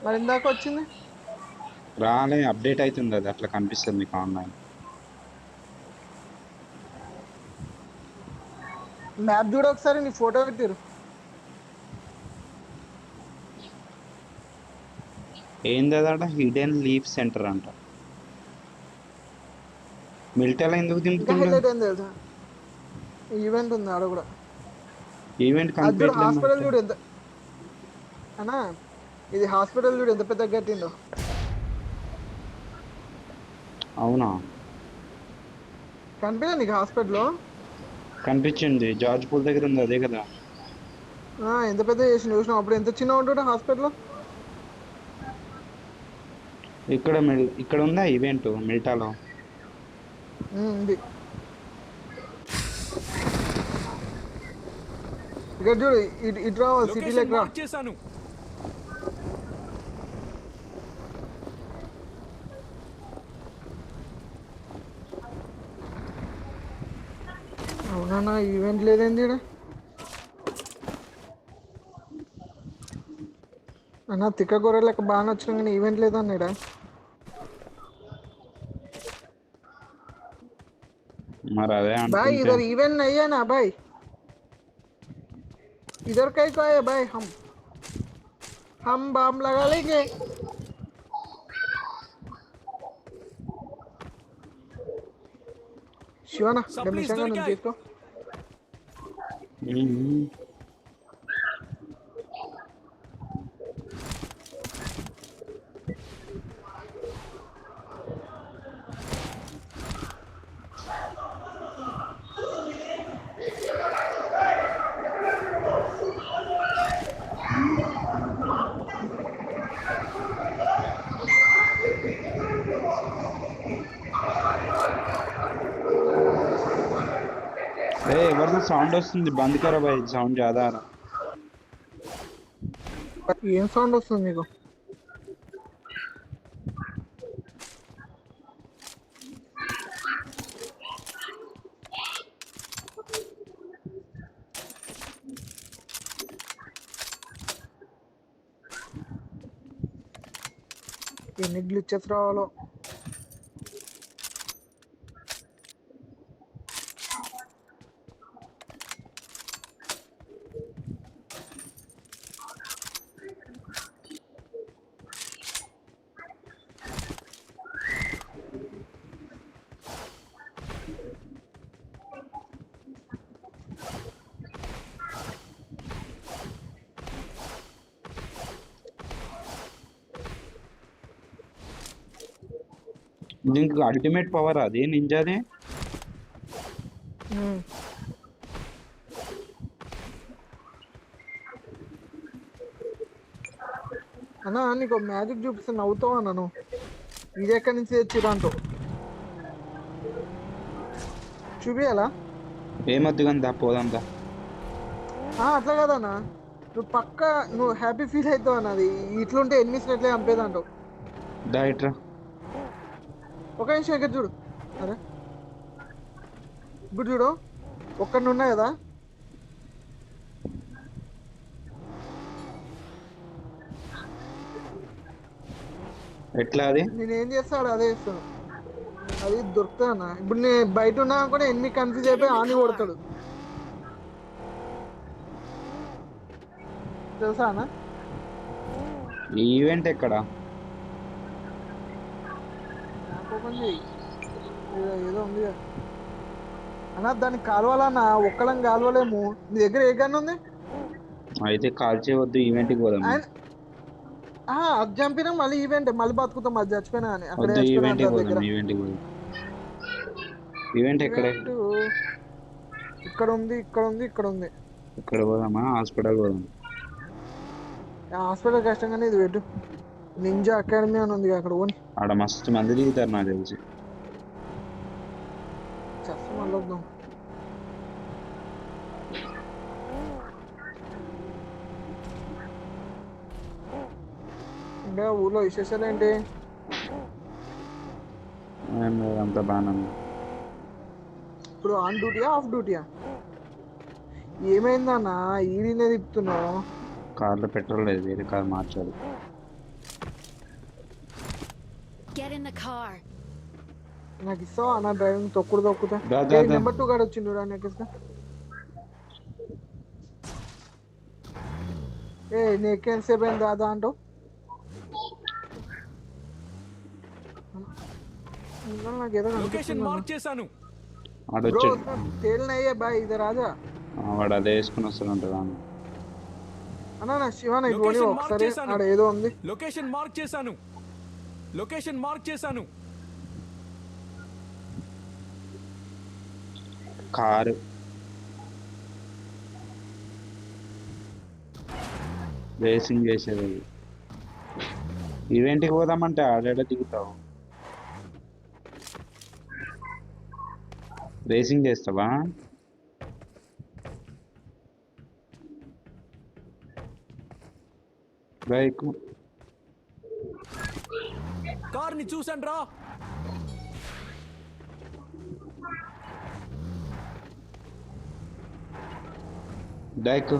మరి ఇందాక వచ్చింది. రాలే, అప్డేట్ అవుతుంది, అది అట్లా కనిపిస్తుంది మీకు ఆన్లైన్. మ్యాప్ చూడ ఒకసారి, నీ ఫోటో పెట్టిరు. ఏంది అదట, హిడెన్ లీఫ్ సెంటర్ అంట. మిల్టెలా ఎందుకు ఇంకా దింపుతుండు? హైలైట్ ఏంది తెలుసా, ఈవెంట్ ఉంది ఆడ కూడా. ఈవెంట్ అది చూడు, కనిపించలే హాస్పిటల్ మిల్టెల్. చూడు ఎంత అన్నా, ఇది హాస్పిటల్ చూడు ఎంత పెద్దగా కట్టిండో. అవునా? కనిపించా నీకు హాస్పిటల్? కనిపించింది, జార్జ్ పూల్ దగ్గర ఉంది అదే కదా. ఎంత పెద్ద చేసి చూసినావు అప్పుడు, ఎంత చిన్న ఉంటుండే హాస్పిటల్. ఇక్కడ ఉందా ఈవెంట్ మిల్టాలో? ఉంది. ఇక్కడ చూడు, ఇటు రావాలి లొకేషన్ సిటీలోకి రా. మార్క్ చేశాను. అవునా, ఈవెంట్ లేదేంది ఈడ? అన్న తిక్క కూర లెక్క బాగా నచ్చిన కానీ ఈవెంట్ లేదన్న ఈడ. మరి అదే भाई అంటుంటే. इधर इवेंट नहीं है ना भाई, इधर कहीं को है भाई, हम बम लगा लेंगे. శివనా సప్లీస్ నిమిషంగా నుంచి దొరికాయి. తీసుకో. మ్మ్. ఎవరిదో సౌండ్ వస్తుంది, బంద్ కరా బాయ్, సౌండ్ జాదా ఆ రहा. ఏం సౌండ్ వస్తుంది నీకు? ఎన్ని గ్లిచెస్ రావాలో. దీనికి అల్టిమేట్ పవర్ అది నింజాది. అన్నా నీకు మ్యాజిక్ చూపిస్తే నవ్వుతావు అన్నాను. ఇది ఎక్కడి నుంచి తెచ్చిరా అంటూ చూపియాలా? ఏమొద్దు కానీ దా పోదాం దా. అట్లా కదన్నా, నువ్వు పక్క నువ్వు హ్యాపీ ఫీల్ అవుతావు అన్నది. ఇట్లుంటే ఎనిమిస్ ఎట్లా చంపేదంటావు. దా ఇట్రా. ఒక నిమిషం ఇక్కడ చూడు. అరే ఇప్పుడు చూడు, ఒక్కడిని ఉన్నా కదా. ఎట్లా అది? నేనేం చేస్తాడు అదే చేస్తాను. అది దొరుకుతా అన్న. ఇప్పుడు నేను బయట ఉన్నా కూడా ఎన్ని కన్ఫ్యూజ్ అయిపోయి ఆని కొడతాడు తెలుసా అన్న. ఈవెంట్ ఎక్కడ? మ్యాప్ ఓపెన్ చేయి. ఏదో ఉంది కదా అన్న, దాన్ని కాలువాలన్నా, ఒక్కలం కాలువలేము. నీ దగ్గర ఏ గన్ ఉంది? అయితే కాల్ చేయవద్దు, ఈవెంట్కి పోదాం. ఆయన అది చంపినా మళ్ళీ ఈవెంట్, మళ్ళీ బతుకుతాం. అది చచ్చిపోయినా అని అక్కడే వద్దు, చచ్చిపోయినా ఈవెంట్కి దాని పోదాం, దగ్గర. ఈవెంట్కి పోదాం. ఈవెంట్ ఎక్కడ? ఈవెంట్ ఇక్కడ ఉంది, ఇక్కడ ఉంది, ఇక్కడ ఉంది. ఇక్కడ పోదామా? హాస్పిటల్ పోదాం. హాస్పిటల్ కష్టంగానే ఇది పెట్టు. నింజా అకాడమీ అని ఉంది అక్కడ పోని. ఆడ మస్తు మంది దిగుతారు నాకు తెలిసి. చేస్తాం, మళ్ళీ వద్దాం. ఇంకా ఊర్లో విశేషాలు ఏంటి? అంత బాగానే ఉంది. ఇప్పుడు ఆన్ డ్యూటీయా ఆఫ్ డ్యూటీయా? ఏమైందన్నా ఈడీనే తిప్పుతున్నావు? కార్లో పెట్రోల్ లేదు, వేరే కార్ మార్చాలి. Get in the car. నాకు ఇస్తావా అన్న డ్రైవింగ్ తొక్కుతా దా, దా, దా. నెంబర్ 2 గాడు వచ్చిండు రా నాకు ఇస్తా నీకేం సేపు అయింది దాదా అంటావు నాకు ఏదో లొకేషన్ మార్క్ చేశాను. బ్రో ఆడొచ్చాడు తేలినయ్యే బాయ్ ఇది రాజా వాడు అదే వేసుకుని వస్తాడంటాడు అన్న నా శివాన ఇది లొకేషన్ మార్క్ ఒకసారి చేశాను. ఆడ ఏదో ఉంది లొకేషన్ మార్క్ చేశాను. లొకేషన్ మార్క్ చేశాను. కారు రేసింగ్ చేసేది ఈవెంట్కి పోదామంటే ఆడాడ దిగుతావు రేసింగ్ చేస్తావా బైక్ కార్ని చూసాను రా. బైక్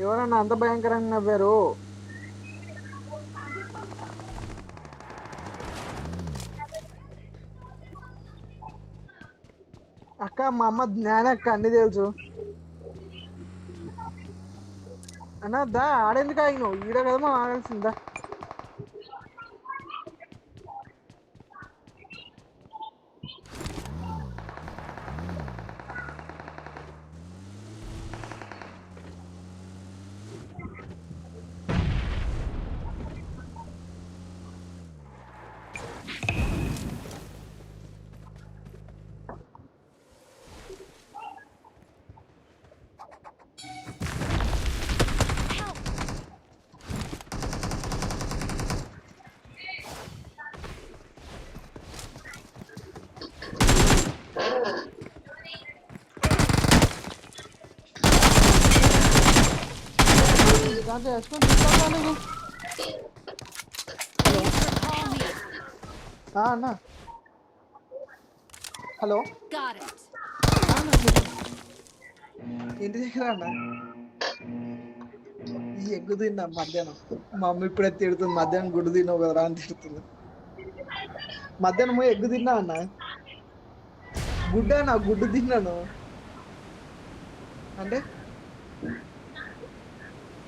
ఎవరన్నా అంత భయంకరంగా నవ్వారు అక్క మా అమ్మ జ్ఞానక్క అన్ని తెలుసు అన్న దా ఆడేందుకు ఆగినావు ఈడ కదా మనం ఆగాల్సిందా దాంట్లో వేసుకొని తీసుకోవాలి నువ్వు Call me. అన్న హలో Got it. ఇంటి దగ్గర అన్న ఈ ఎగ్గు తిన్నా మధ్యాహ్నం మా అమ్మ ఇప్పుడే తిడుతుంది మధ్యాహ్నం గుడ్డు తిన్నావు కదరా అని తిడుతుంది మధ్యాహ్నం ఎగ్గు తిన్నా అన్న గుడ్డు తిన్నాను అంటే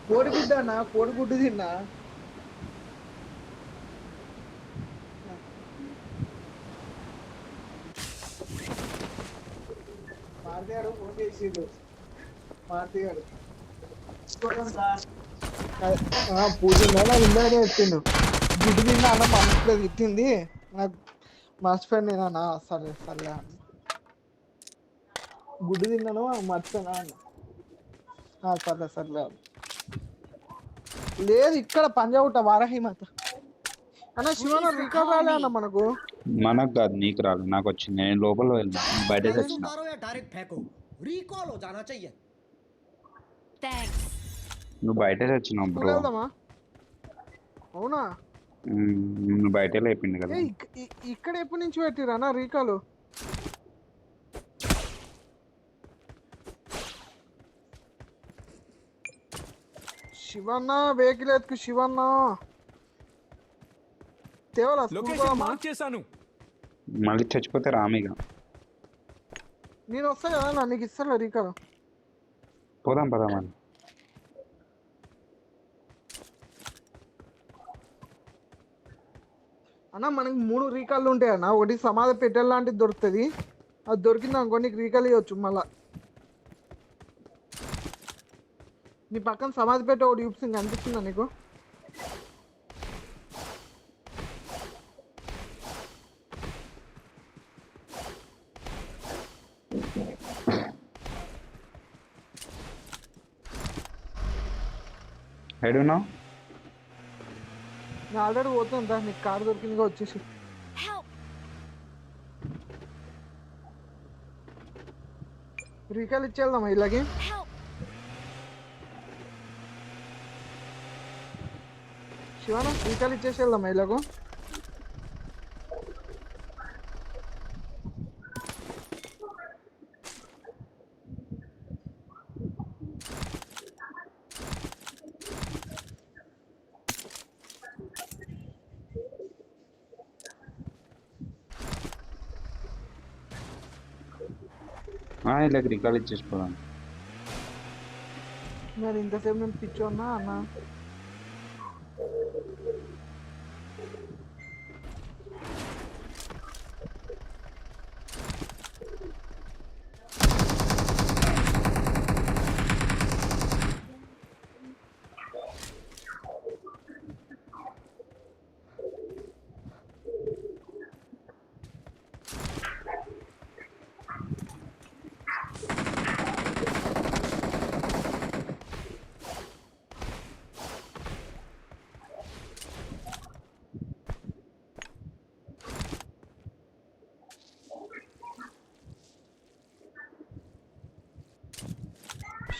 కోడిగుడ్డ అన్న కోడిగుడ్డు తిన్నా మారుతిగాడు ఫోన్ చేసిండు మారుతిగాడు పూజ ఇందాకే చెప్పిండు గుడ్డు తిన్నా అన్న మనసులో తిట్టింది నాకు మర్చిపోయాను నేను అన్న సరే సరే అన్న గుడ్డు తిన్నాను మర్చిపోయినా అన్న సర్లే సర్లే లేదు ఇక్కడ పంజాగుట్ట వారాహి మాత అన్న శివన రికవర్ రాలే అన్న మనకు కాదు నీకు రాదు నాకు వచ్చింది నేను లోపల వెళ్ళినా బయట తెచ్చిన रिकॉल हो जाना चाहिए Thanks. నువ్వు బయట తెచ్చినావు బ్రో వెళ్దామా అవునా నువ్వు బయట లేపిండు కదా ఇక్కడ ఎప్పటి నుంచి పెట్టిరా అన్న రీకాలు శివన్న వెహికల్ ఎత్తుకు శివన్న తేవాలా లొకేషన్ మార్క్ చేశాను. మళ్ళీ చచ్చిపోతే రామిగా నేను వస్తా కదా నా నీకు ఇస్తాను రీకాలు పోదాం మరి అన్న మనకి 3 రీకాళ్ళు ఉంటాయి అన్న ఒకటి సమాధి పెట్టెల్ లాంటిది దొరుకుతుంది అది దొరికింది అనుకో నీకు రీకాల్ ఇవ్వచ్చు మళ్ళా నీ పక్కన సమాధి పెట్టే ఒకటి చూపిస్తుంది అనిపిస్తుందా నీకు ఎడున్నావు? నేను ఆల్రెడీ పోతుందా, నీకు కారు దొరికిందిగా వచ్చేసి. Help! రీకాల్ ఇచ్చేద్దామా ఇలాగే? Help! శివాన రీకాల్ ఇచ్చేసి వెళ్దామా ఇలాగో? ఇలాగ రికాల్ ఇచ్చేసుకోవడం. మరి ఇంతసేపు నేను పిచ్చోన్నా అన్న.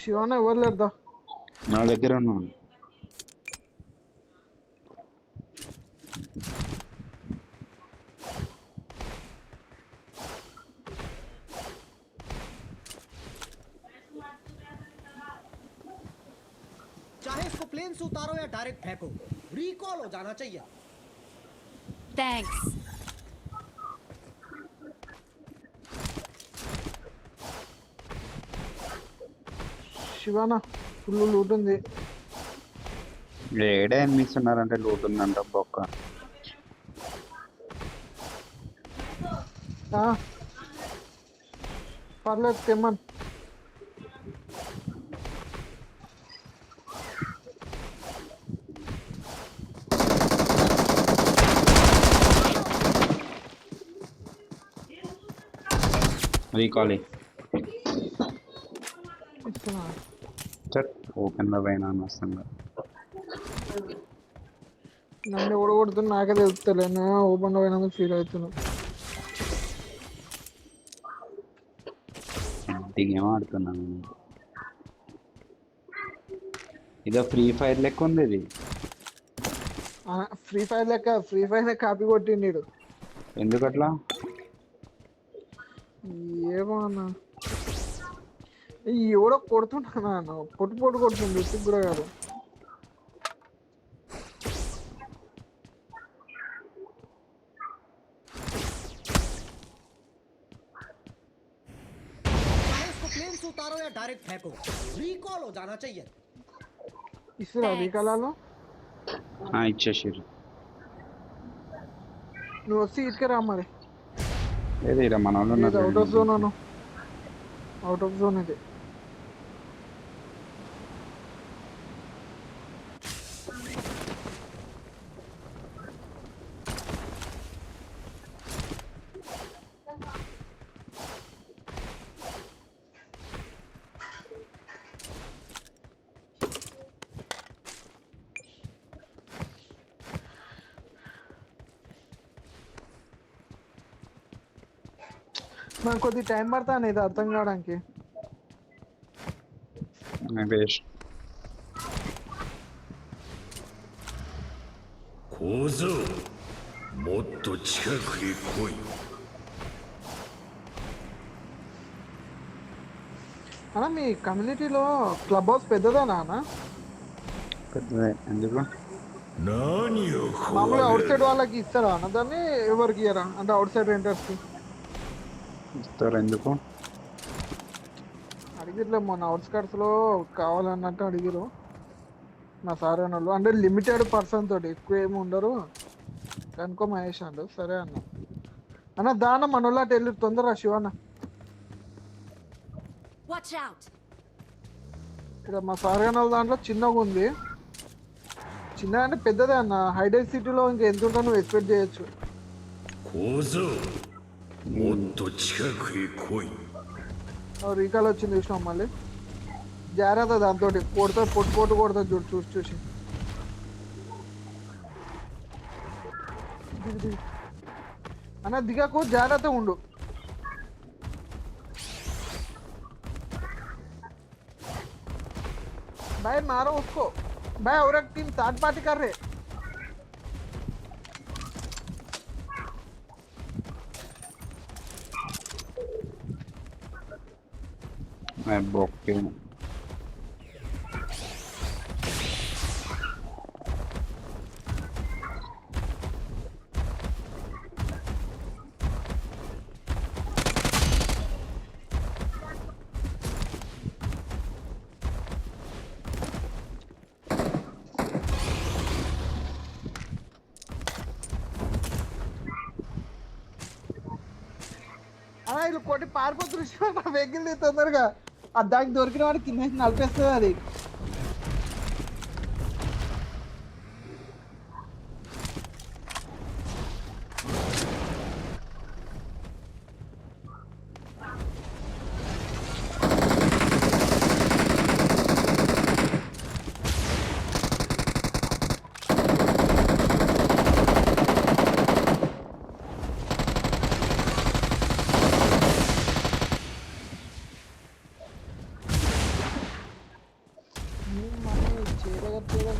శివాన ఎవరు లేరుదా? నా దగ్గర ఉన్నాను. चाहे इसको प्लेन से उतारो या डायरेक्ट फेंको, रिकॉल हो जाना चाहिए. Thanks. శివాన ఫుల్ లూట్ ఉంది. ఏడే ఎనిమిస్ ఉన్నారంటే లూట్ ఉందంట బొక్క. పర్లేదు తెమ్మన్. రీకాల్ ఇస్తున్నా. ఓపెన్ లో పైన వస్తుందా? నన్ను ఎవడు కొడుతున్నా నాకే తెలుస్తలే. నేను ఓపెన్ పోయినందుకు ఫీల్ అవుతున్నా. గేమ్ ఆడుతున్నాను. ఇదో ఫ్రీ ఫైర్ లెక్క ఉంది ఇది. ఫ్రీ ఫైర్ లెక్క కాపీ కొట్టిండు. ఎందుకు అట్లా? ఏమో అన్న, ఎవడో కొడుతున్నా అన్న, పొట్టు పొట్టు కొడుతుంది. ఇసుకు కూడా కాదు. चाहे इसको प्लेन से उतारो या डायरेक्ट फेंको, रिकॉल हो जाना चाहिए. ఇస్తురా రీకాలాలో? ఇచ్చేసారు. నువ్వు వస్తే ఇటుకే రా మరి. లేదు ఇరా మన వాళ్ళు అవుట్ ఆఫ్ ఉన్నారు. Zone Anu. Out of zone ఇది. నాకు కొద్ది టైం పడతాను ఇది అర్థం కావడానికి. వేస్ట్. 小僧もっと近くへ来い。 అన్న మీ కమ్యూనిటీలో క్లబ్ హౌస్ పెద్దదేనా అన్న? పెద్దదే. ఎందుకు? 何を మామూలుగా 怖 అవుట్ が సైడ్ る。 వాళ్ళకి ఇస్తారా అన్న దాన్ని? ఎవరికి ఇయ్యరా అంటే అవుట్ సైడ్ రెంటర్స్కి? ఇస్తారు. ఎందుకు? అడిగిట్లే మొన్న అవుట్స్కట్స్లో కావాలన్నట్టు అడిగిరు మా సార్ వాళ్ళు. అంటే లిమిటెడ్ పర్సన్ తోటి, ఎక్కువ ఏమి ఉండరు కనుకో మహేష్ అండు. సరే అన్న. అన్న దాన మనోళ్ళ వెళ్ళి తొందర శివన్న. Watch out! ఇక్కడ మా సార్ వాళ్ళ దాంట్లో చిన్నగా ఉంది. చిన్న అంటే పెద్దదే అన్న. హైడెక్ సిటీలో ఇంకా ఎంత ఉంటుందో నువ్వు ఎక్స్పెక్ట్ చేయొచ్చు. 小僧もっと近くへ来い。 రీకాల్ వచ్చింది చూసినాం మళ్ళీ. జాగ్రత్త దాంతో కొడుతా, పొట్టు పొట్టు కొడుతా చూడు చూసి చూసి. దిగు దిగు. అన్న దిగకు, జాగ్రత్త ఉండు. भाई मारो उसको भाई, और एक टीम थर्ड पार्टी कर रहे. मैं बोके हूँ. అలా వీళ్ళు కొట్టి పారిపోతున్నారు వెహికల్ తొందరగా. ఆ దానికి దొరికిన వాడికి కింద వేసి నలిపేస్తుంది అది.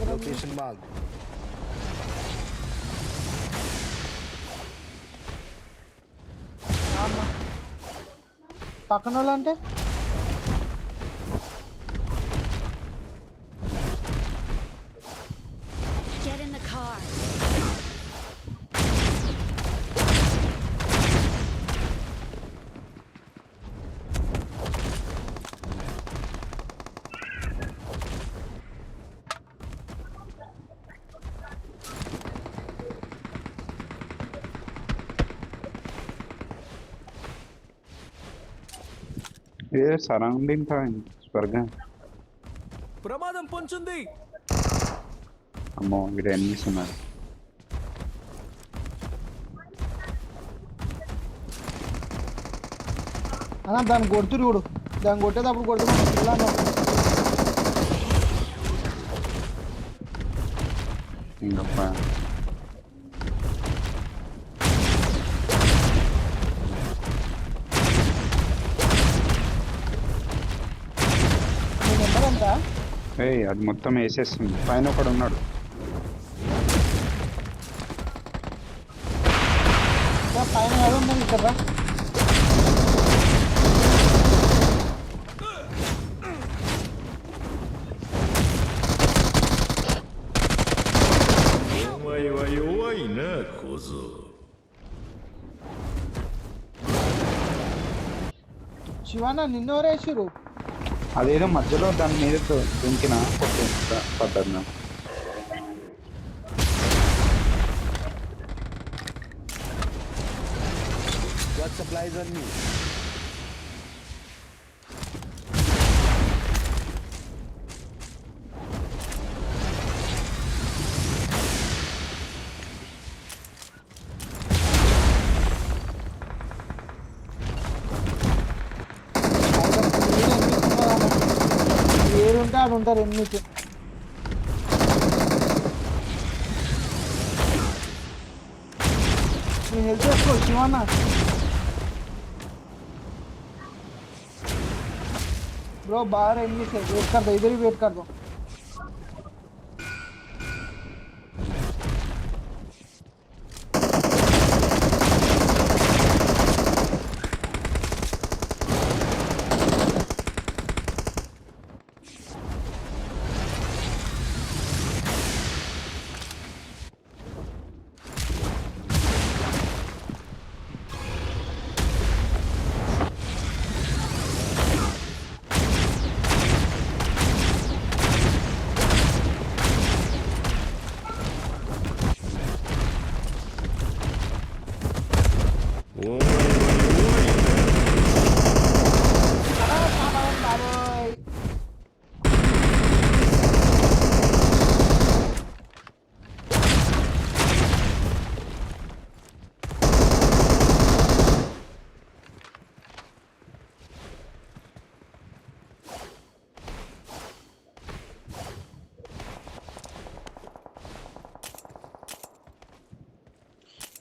Location marked. పక్కన వాళ్ళు అంటే Get in the car. ये सराउंडिंग था स्वर्ग. ప్రమాదం పొంచుంది. అమ్మో ఇక్కడ ఎనిమిస్ ఉన్నారు. అన్న దాన్ని కొడుతురు చూడు, దాన్ని కొట్టేటప్పుడు కొడుతున్నాను. ఇంకప్ప నెంబర్ ఎంత? ఏయ్ అది మొత్తం వేసేస్తుంది. పైన ఒకడు ఉన్నాడు. పైన ఎవరు ఉన్నారు ఇక్కడ?お前は弱いな小僧。 శివాన నిన్నెవరు వేసిరు? అదేదో మధ్యలో దాని మీద దుంకిన పడ్డాను. Got supplies on me. ఏడుంటే ఆడు ఉంటారు ఎన్నికి. నేను హెల్ప్ చేసుకో శివన్న. ब्रो बाहर एनिमी से वेट कर दो, इधर ही वेट कर दो.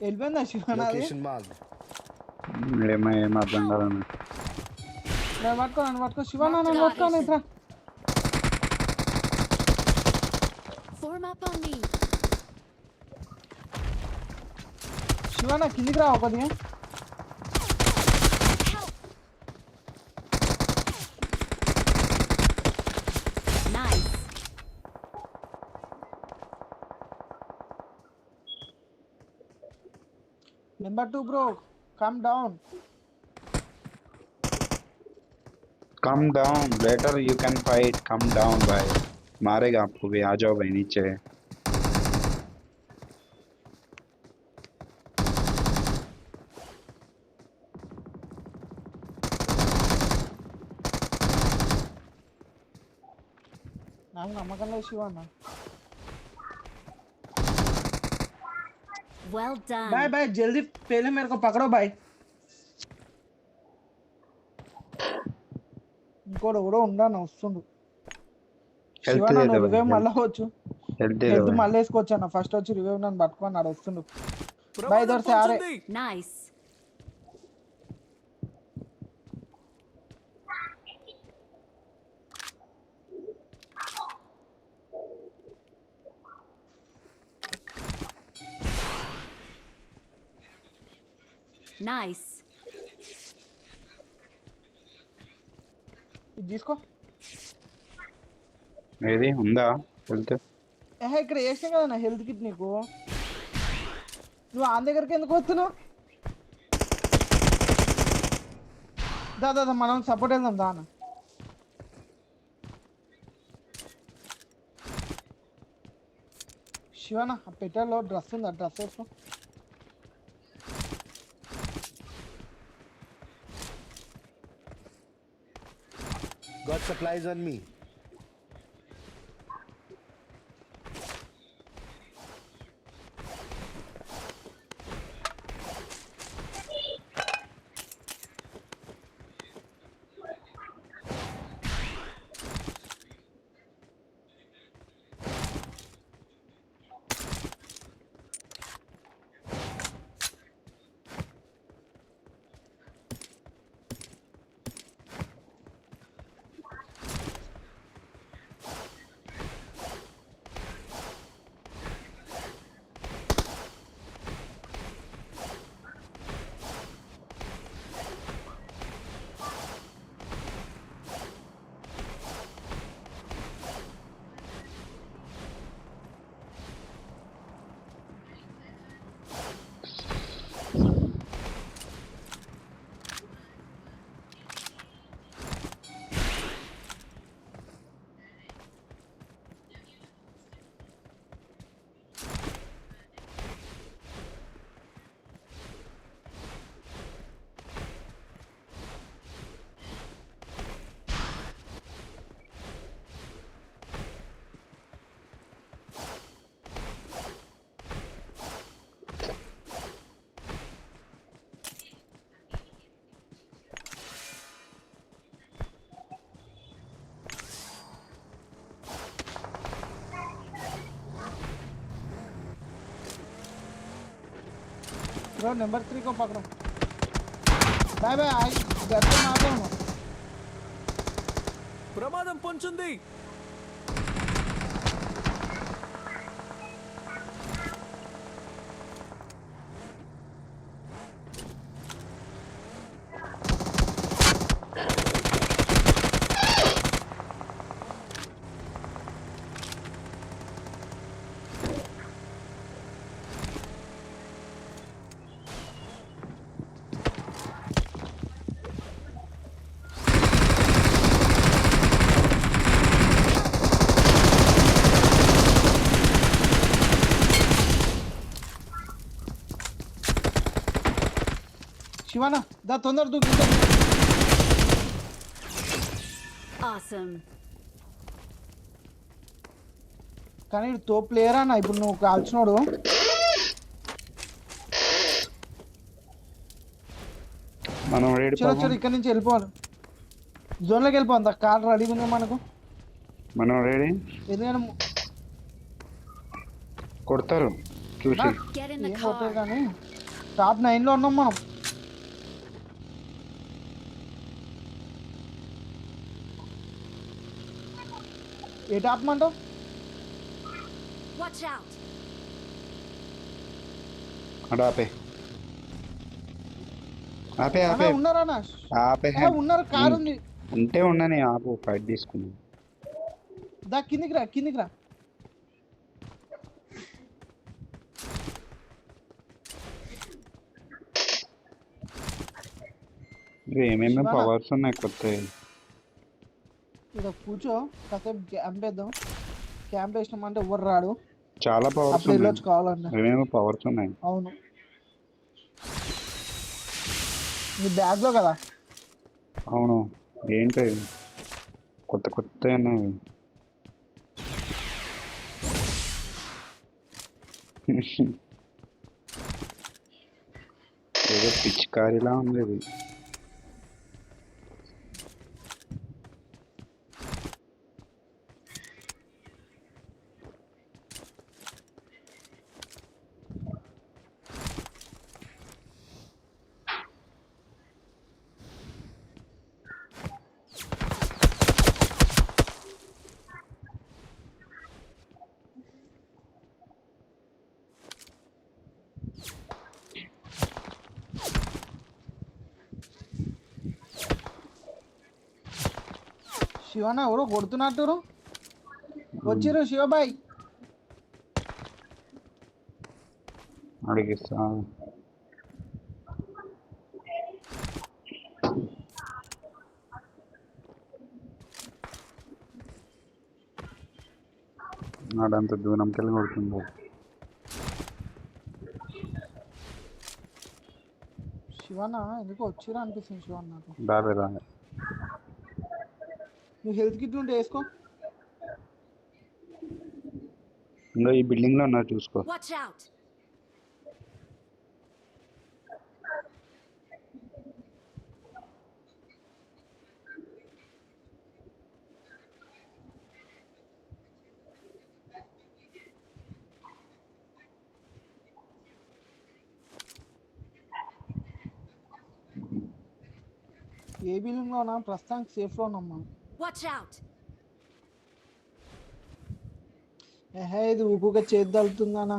వెళ్ళిపోయిందా శివన్న అది Location marked. ఏం అర్థం కాదన్న. నన్ను పట్టుకో శివన్న నన్ను పట్టుకోని ఇట్రా Form up on me. Shivanna కిందికి రా కొద్దిగా Help. Nice. Number 2 bro come down Come down, later you can fight. Come down भाई. मारेगा आपको भी. आ जाओ भाई नीचे. నాకు నమ్మకం లేదు Shivanna Well done. Bye bye జల్దీ పहले मेरे को पकड़ो బాయ్ ఇంకోటి కూడా ఉండాను వస్తుండు Health శివన్న లేదా నువ్వు రివైవ్ भाई? మళ్ళా వచ్చు Health హెల్త్ లేదా మళ్ళీ వేసుకోవచ్చు అన్న ఫస్ట్ వచ్చి రివైవ్ నన్ను పట్టుకున్నాడు వస్తుండు బాయ్ ప్రమాదం ఇద్దరు సారే పొంచుంది. Nice. Nice. ఇది తీసుకో ఏది ఉందా హెల్త్? ఏహే ఇక్కడ వేసినా కదా నా హెల్త్ కిట్ నీకు నువ్వు ఆ దగ్గరికి ఎందుకు వస్తున్నావు దా మనం సపోర్ట్ వెళ్దాం దా అన్న శివన్న ఆ పెట్టెలో డ్రెస్ ఉంది ఆ డ్రెస్ వేసుకో Got supplies on me. Bro number 3 को पकड़ो बाय बाय आई घर पे मार रहा हूँ ప్రమాదం పొంచుంది. शिवाना दा तोंदर दू Awesome. కానీ తో ప్లేయర్ అన్న ఇప్పుడు నువ్వు కాల్చినోడు మనం రెడీ చలో చలో ఇక్కడ నుంచి వెళ్ళిపోవాలి జోన్లోకి వెళ్ళిపోండి కార్ రెడీ ఉంది మనకు మనం రెడీ ఎందుకంటే కొడతారు చూసి Get in the ఏం కొట్టే car. కానీ టాప్ 9 లో ఉన్నాం మనం. ఏ టాప్ అంటావు? Watch out. అటు ఆపే ఆపే అన్నా ఆపే ఉన్నారన్నా? ఆపే ఉన్నారు, కారు ఉంది. ఉంటే ఉండని ఆపు ఫైట్ తీసుకున్నాను. దా కిందికి రా, కిందికి రా. ఏమేమి శివనా? పవర్స్ ఉన్నాయి కొత్త ఇక్కడ కూర్చో, కాసేపు క్యాంప్ వేద్దాం. క్యాంప్ వేసినామంటే ఎవరు రాడు, చాలా పవర్స్ అప్పుడు ఉన్నాయి. వెళ్ళొచ్చు కావాలన్నా. ఏమేమి పవర్స్ ఉన్నాయి. అవును, నీ బ్యాగ్ లో కదా. అవును ఏంటి కొత్త కొత్త ఉన్నాయి. ఏదో పిచ్చికారిలా ఉంది ఇది. శివన్న ఎవరో కొడుతున్నట్టు వచ్చిర్రు. శివబాయ్ అడిగిస్తా ఆడంత దూరంకి వెళ్ళి కొడుతుంది. శివన్న ఎందుకో వచ్చిర్రు అనిపిస్తుంది. శివన్న నాకు రాలే రాలే నువ్వు హెల్త్ కిట్ ఉంటే వేసుకో. ఇంకా ఈ బిల్డింగ్ లో ఉన్నారు చూసుకో. Watch out. ఏ బిల్డింగ్ లో ఉన్నా ప్రస్తుతానికి సేఫ్ లో ఉన్నాం మనం. Watch out. ఏహే ఇది ఊపుగా చేతి తగులుతుందన్నా.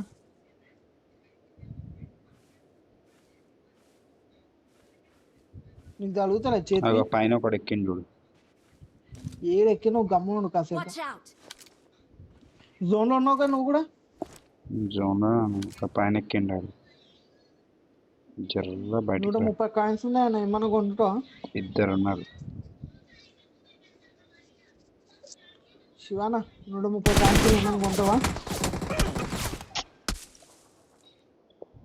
నీకు తగులుతా చేతి? అగో పైన ఒకడు ఎక్కిండు చూడు. ఏడెక్కి నువ్వు గమ్మును కాసేపు. Watch out. జోన్ లో ఉన్నావు కదా నువ్వు కూడా. జోన్ పైన ఎక్కిండాడు జర్ర బయట 130 కాయిన్స్ ఉన్నాయన్న, ఏమన్నా కొంటా? ఇద్దరు ఉన్నారు. శివానా 130 కాయిన్స్ ఏమన్నా కొంటావా?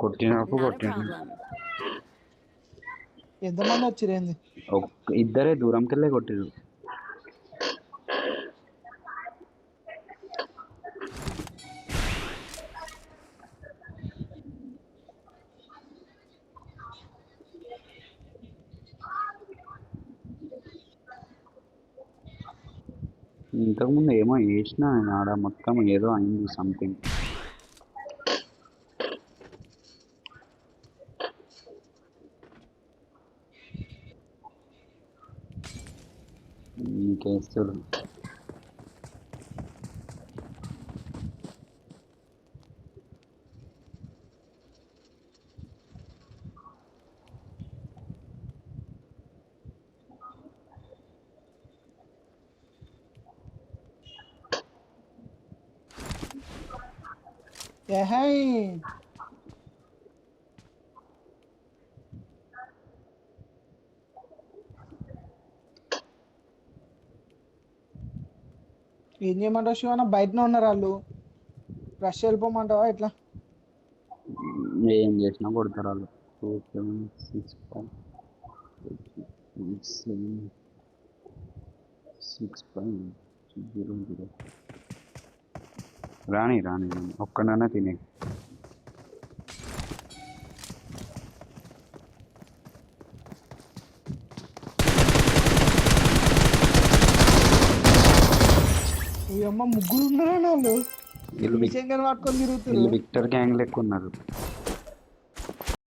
కొట్టినప్పుడు Not a కొట్టిండు. problem. ఎంతమంది వచ్చిరేంది? ఇద్దరే దూరంకి వెళ్ళే కొట్టిరు. ఇంతకుముందు ఏమో వేసిన నేను ఆడ మొత్తం ఏదో అయింది సంథింగ్. ఇంకేస్తారు. ఏహే ఏం చేయమంటావు శివన్న? బయటనే ఉన్నారు వాళ్ళు. రష్ వెళ్ళిపోమంటావా ఎట్లా? ఏం చేసినా కొడతారు వాళ్ళు. 2 7 6 5 6 5 0 0 రాని రాని రాని ఒక్కడైనా తినే. ఈ అమ్మ ముగ్గురు ఉన్నారా వాళ్ళు? వీళ్ళు మిషన్ గన్ పట్టుకొని వీళ్ళు తిరుగుతున్నారు. విక్టర్ గ్యాంగ్ లెక్క ఉన్నారు.